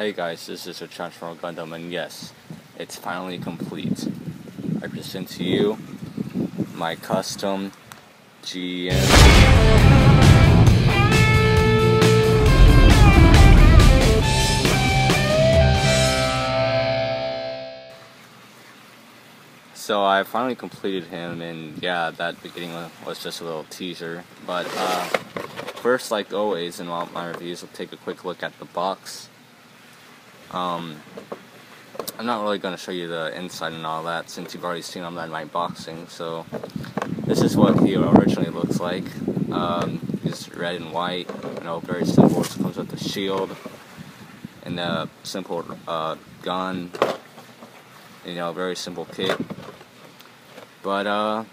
Hey guys, this is a Transformer Gundam, and yes, it's finally complete. I present to you my custom GM. So I finally completed him, and yeah, that beginning was just a little teaser. But first, like always in all my reviews, I'll take a quick look at the box. I'm not really going to show you the inside and all that, since you've already seen all that in my unboxing. So this is what he originally looks like. He's red and white, very simple. It comes with the shield and the simple gun, very simple kit. But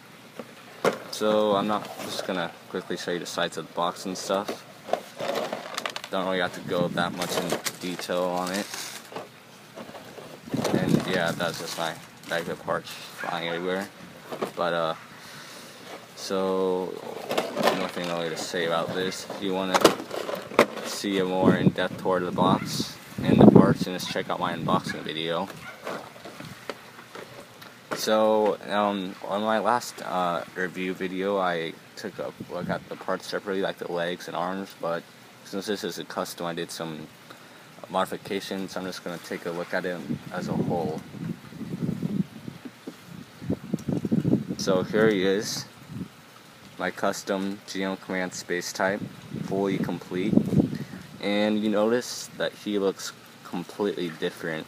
so I'm not just gonna quickly show you the sides of the box and stuff. Don't really have to go that much in detail on it. And yeah, that's just my bag of parts flying everywhere. But so nothing really to say about this. If you want to see a more in-depth tour of the box and the parts, then just check out my unboxing video. So on my last review video, I took a look at the parts separately, like the legs and arms, but since this is a custom, I did some modifications. I'm just going to take a look at it as a whole. So here he is, my custom GM command space type, fully complete. And you notice that he looks completely different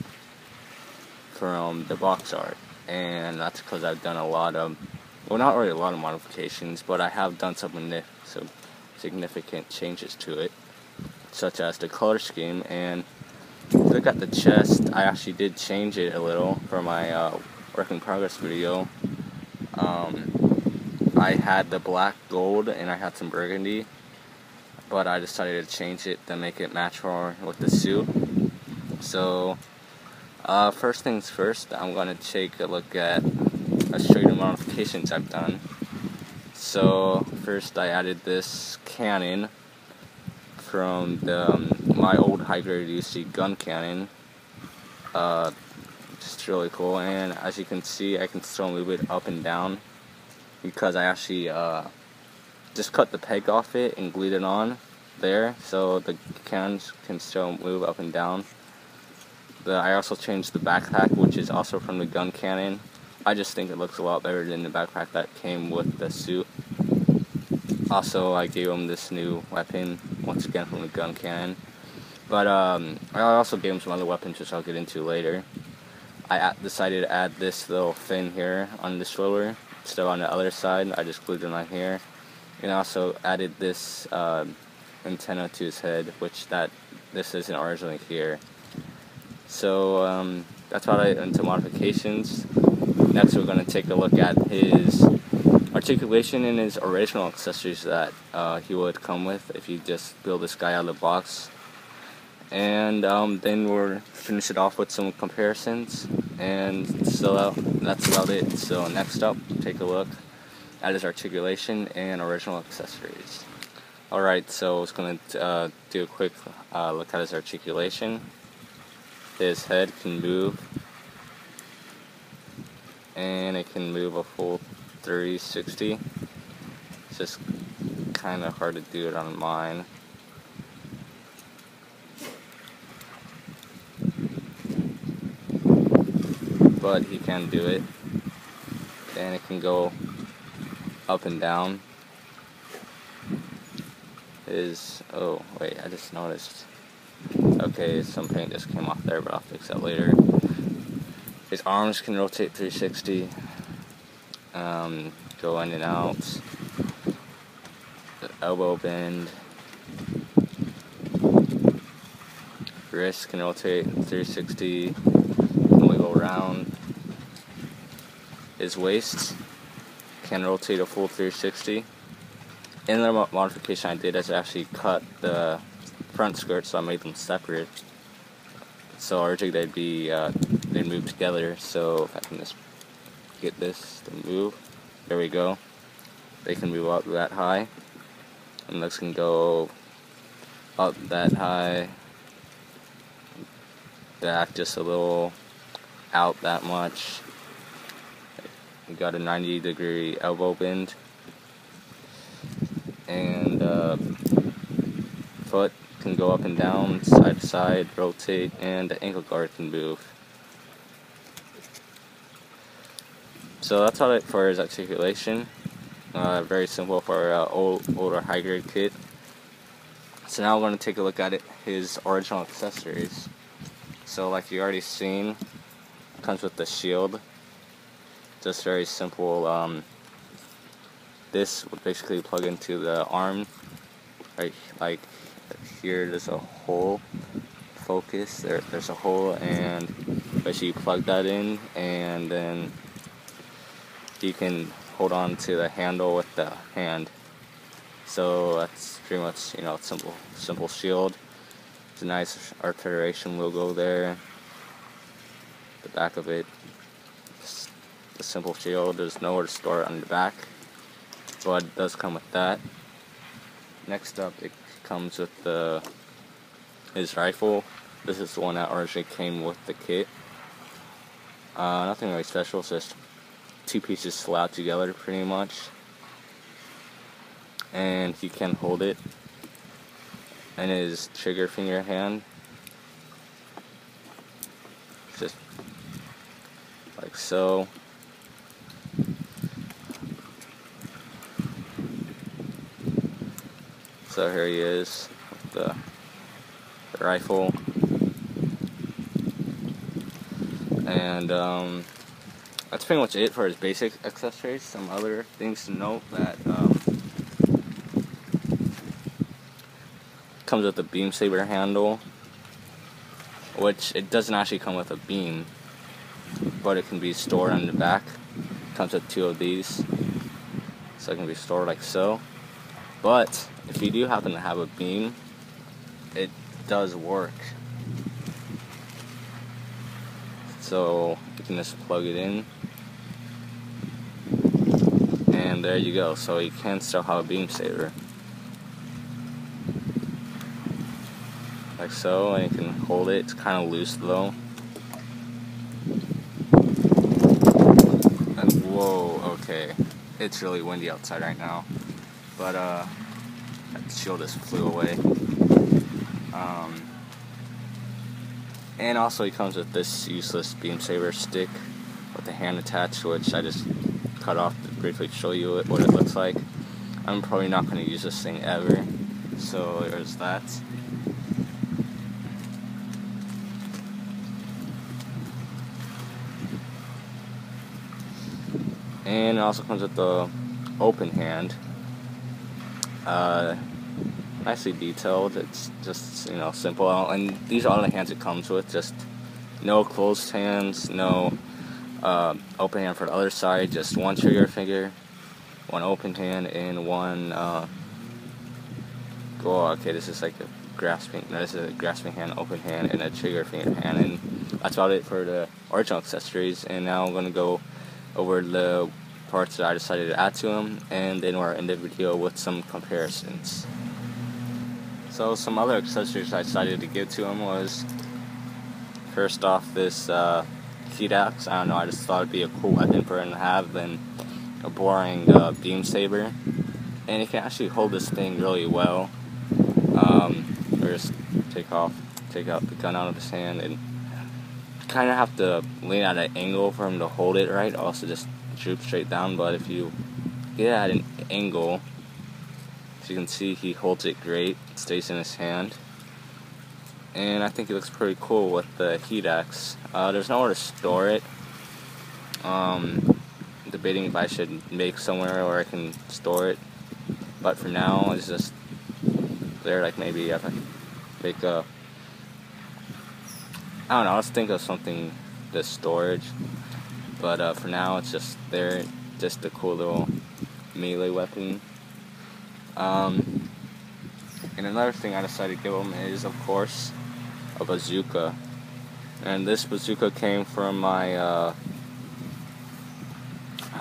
from the box art. And that's because I've done a lot of, well, not really a lot of modifications, but I have done some significant changes to it, such as the color scheme. And look at the chest, I actually did change it a little for my work in progress video. I had the black gold and I had some burgundy, but I decided to change it to make it match more with the suit. So first things first, I'm going to take a look at, I'll show you the modifications I've done. So first I added this cannon from my old Hguc gun cannon. Just really cool, and as you can see, I can still move it up and down because I actually just cut the peg off it and glued it on there, so the cannons can still move up and down. I also changed the backpack, which is also from the gun cannon. I just think it looks a lot better than the backpack that came with the suit. Also, I gave him this new weapon, once again from the gun cannon. But I also gave him some other weapons, which I'll get into later. I decided to add this little fin here on the shoulder, instead on the other side. I just glued it on here. And I also added this antenna to his head, which this isn't originally here. So that's what I did into modifications. Next, we're going to take a look at his articulation and his original accessories that he would come with if you just build this guy out of the box. And then we'll finish it off with some comparisons, and so that's about it. So next up, take a look at his articulation and original accessories. Alright, so I was going to do a quick look at his articulation. His head can move, and it can move a full 360. It's just kind of hard to do it on mine. But he can do it, and it can go up and down. Oh wait, I just noticed. Okay, some paint just came off there, but I'll fix that later. His arms can rotate 360, go in and out. The elbow bend. Wrist can rotate 360, can wiggle around. His waist can rotate a full 360. Another modification I did is actually cut the front skirts, so I made them separate. So originally they'd move together. So if I can just get this to move, there we go. They can move up that high, and this can go up that high, back just a little, out that much. We got a 90-degree elbow bend, and foot can go up and down, side to side, rotate, and the ankle guard can move. So that's all it for his articulation. Very simple for older high-grade kit. So now we're going to take a look at his original accessories. So like you already seen, it comes with the shield. Just very simple. This would basically plug into the arm. Right, like here, there's a hole. Focus. There's a hole, and basically you plug that in, and then you can hold on to the handle with the hand. So that's pretty much, you know, simple shield. It's a nice articulation logo there. The back of it, just a simple shield. There's nowhere to store it on the back, but it does come with that. Next up, it comes with his rifle. This is the one that originally came with the kit. Nothing really special. It's just two pieces slapped together, pretty much. And he can hold it in his trigger finger hand, just like so. So here he is with the rifle, and that's pretty much it for his basic accessories. Some other things to note that comes with a beam saber handle, which it doesn't actually come with a beam, but it can be stored on the back. It comes with two of these, so it can be stored like so. But if you do happen to have a beam, it does work. So you can just plug it in, and there you go. So you can still have a beam saber. Like so, and you can hold it. It's kind of loose though. And whoa, okay. It's really windy outside right now. But that shield just flew away. And also he comes with this useless beam saber stick with the hand attached, which I just cut off to briefly show you what it looks like. I'm probably not going to use this thing ever. So there's that. And it also comes with the open hand. Nicely detailed. It's just, you know, simple. And these are all the hands it comes with. Just no closed hands, no open hand for the other side. Just one trigger finger, one open hand, and one. Okay, this is like a grasping. No, this is a grasping hand, open hand, and a trigger finger hand. And that's about it for the original accessories. And now I'm gonna go over the parts that I decided to add to him, and then we'll end the video with some comparisons. So some other accessories I decided to give to him was, first off, this Hguc. I don't know, I just thought it'd be a cool weapon for him to have than a boring beam saber, and he can actually hold this thing really well. First, take out the gun out of his hand, and kind of have to lean at an angle for him to hold it right. Also, just droop straight down. But if you get at an angle, as you can see, he holds it great. It stays in his hand, and I think it looks pretty cool with the Hguc. There's nowhere to store it. Debating if I should make somewhere where I can store it, but for now it's just there. Like maybe if I make a, I don't know, let's think of something, the storage. But for now, it's just there, just a cool little melee weapon. And another thing I decided to give him is, of course, a bazooka. And this bazooka came from my, I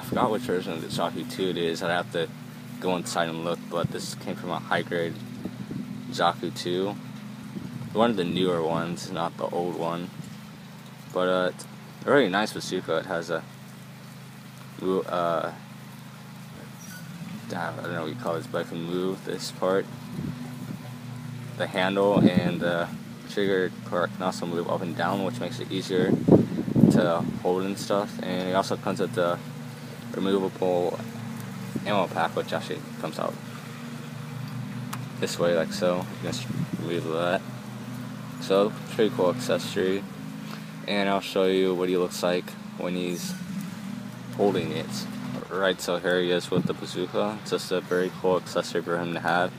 forgot which version of the Hguc 2 it is. I'd have to go inside and look, but this came from a high-grade Hguc 2. One of the newer ones, not the old one. But it's a really nice bazooka. It has a I don't know what you call this, but I can move this part, the handle, and the trigger part can also move up and down, which makes it easier to hold and stuff. And it also comes with the removable ammo pack, which actually comes out this way, like so. You can just remove that. So, pretty cool accessory. And I'll show you what he looks like when he's holding it. Right, so here he is with the bazooka. It's just a very cool accessory for him to have,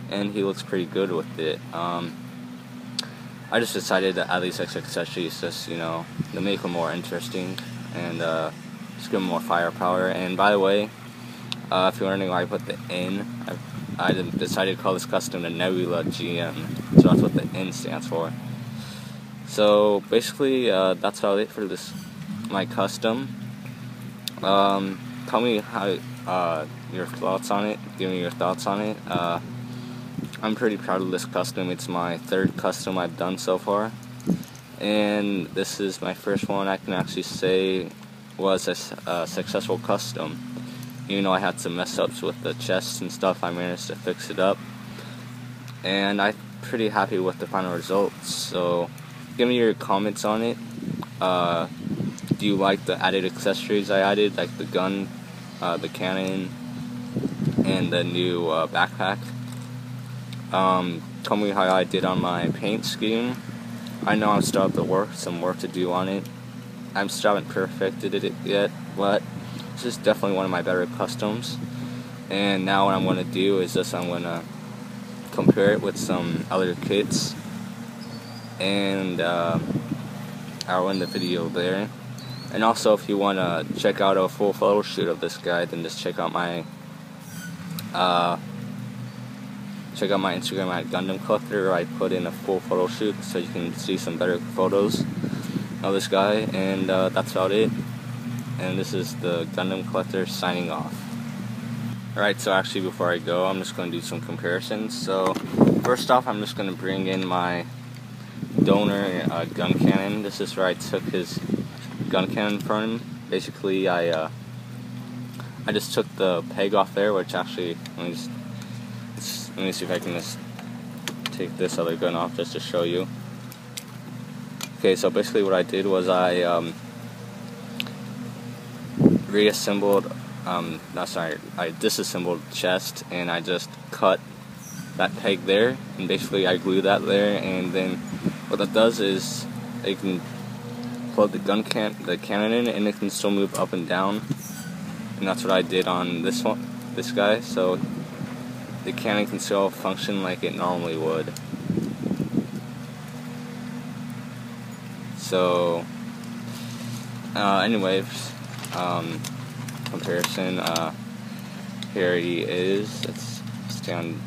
and he looks pretty good with it. I just decided to add these extra accessories just, you know, to make them more interesting and just give them more firepower. And by the way, if you're wondering why I put the N, I decided to call this custom the Nebula GM, so that's what the N stands for. So basically, that's about it for this, my custom. Tell me how your thoughts on it. Give me your thoughts on it. I'm pretty proud of this custom. It's my third custom I've done so far, and this is my first one I can actually say was a successful custom. Even though I had some mess ups with the chest and stuff, I managed to fix it up, and I'm pretty happy with the final results. So give me your comments on it. Do you like the added accessories I added, like the gun, the cannon, and the new backpack? Tell me how I did on my paint scheme. I know I still have some work to do on it. I still haven't perfected it yet, but this is definitely one of my better customs. And now what I'm going to do is just I'm going to compare it with some other kits, and I'll end the video there. And also, if you want to check out a full photo shoot of this guy, then just check out my Instagram at Gunpla, where I put in a full photo shoot so you can see some better photos of this guy. And that's about it. And this is the Gunpla signing off. Alright, so actually before I go, I'm just going to do some comparisons. So first off, I'm just going to bring in my donor gun cannon. This is where I took his gun cannon from him. Basically, I just took the peg off there, which actually, let me see if I can just take this other gun off just to show you. Okay, so basically what I did was I reassembled, I disassembled the chest, and I just cut that peg there, and basically I glue that there, and then what that does is it can plug the cannon in, and it can still move up and down, and that's what I did on this guy, so the cannon can still function like it normally would. So anyways, comparison, here he is. Let's stand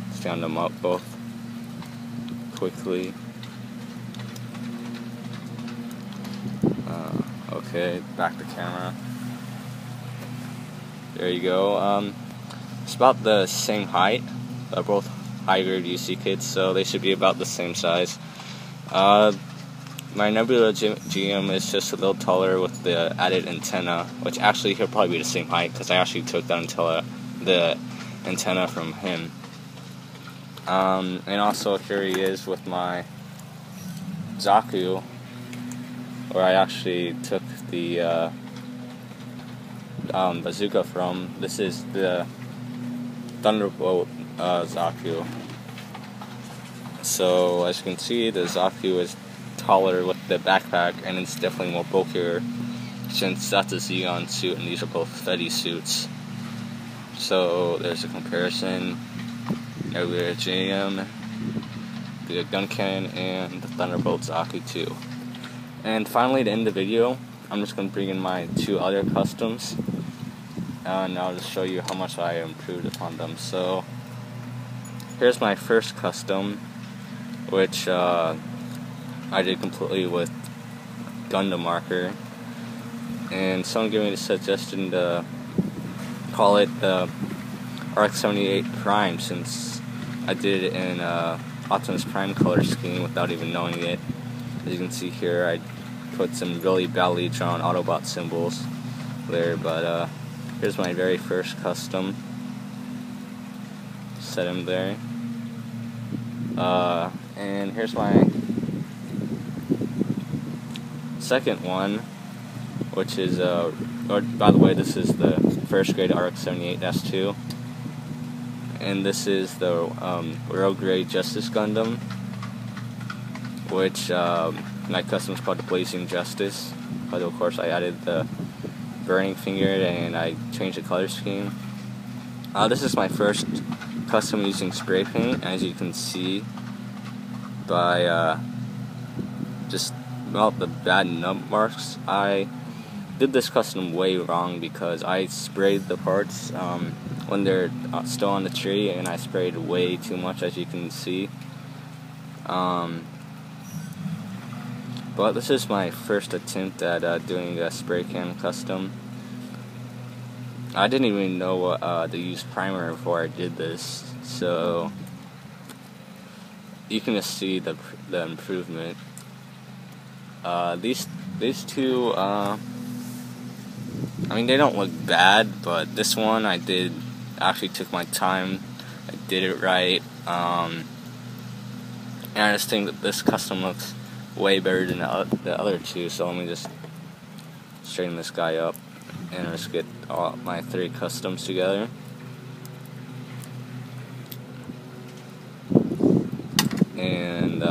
them up both quickly. Okay, back to camera. There you go. It's about the same height. They're both high-grade UC kits, so they should be about the same size. My Nebula GM is just a little taller with the added antenna, which actually he'll probably be the same height because I actually took the antenna from him. And also here he is with my Hguc, where I actually took the bazooka from. This is the Thunderbolt Hguc. So as you can see, the Hguc is taller with the backpack, and it's definitely more bulkier since that's a Xeon suit and these are both Fetty suits. So there's a comparison. Nebula GM, the gun cannon, and the Thunderbolt Hguc 2. And finally, to end the video, I'm just going to bring in my two other customs, and I'll just show you how much I improved upon them. So here's my first custom, which I did completely with Gundam marker, and someone gave me the suggestion to call it the RX-78 Prime, since I did it in Optimus Prime color scheme without even knowing it. As you can see here, I put some really badly drawn Autobot symbols there, but here's my very first custom. Set him there. And here's my second one, which is, by the way, this is the first grade RX-78-2, and this is the Rogue Grade Justice Gundam, which my custom is called the Blazing Justice, but of course I added the burning finger and I changed the color scheme. This is my first custom using spray paint, as you can see by just the bad nub marks. I did this custom way wrong because I sprayed the parts when they're still on the tree, and I sprayed way too much, as you can see. But this is my first attempt at doing a spray can custom. I didn't even know what to use primer before I did this, so you can just see the improvement. These two, I mean, they don't look bad, but this one I actually took my time. I did it right, and I just think that this custom looks way better than the other two. So let me just straighten this guy up and just get all my three customs together. And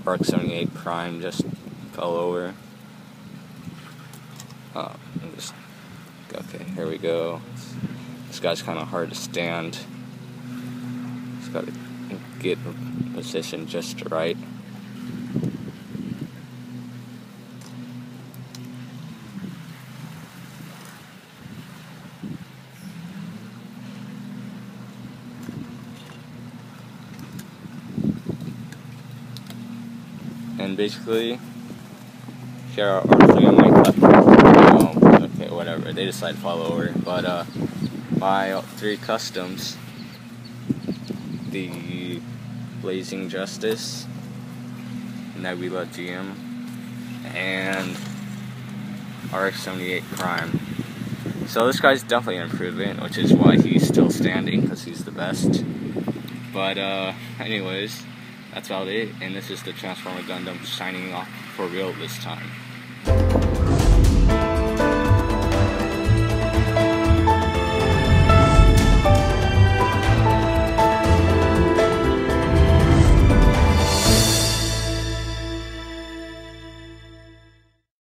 RX-78 Prime just fell over. Okay, here we go. This guy's kind of hard to stand. Just got to get position just right. And basically, here are three of my customs. Okay, whatever. They decided to fall over. But my three customs: the Blazing Justice, Nebula GM, and RX-78 Prime. So this guy's definitely an improvement, which is why he's still standing, because he's the best. But anyways, that's about it, and this is the Transformer Gundam signing off for real this time.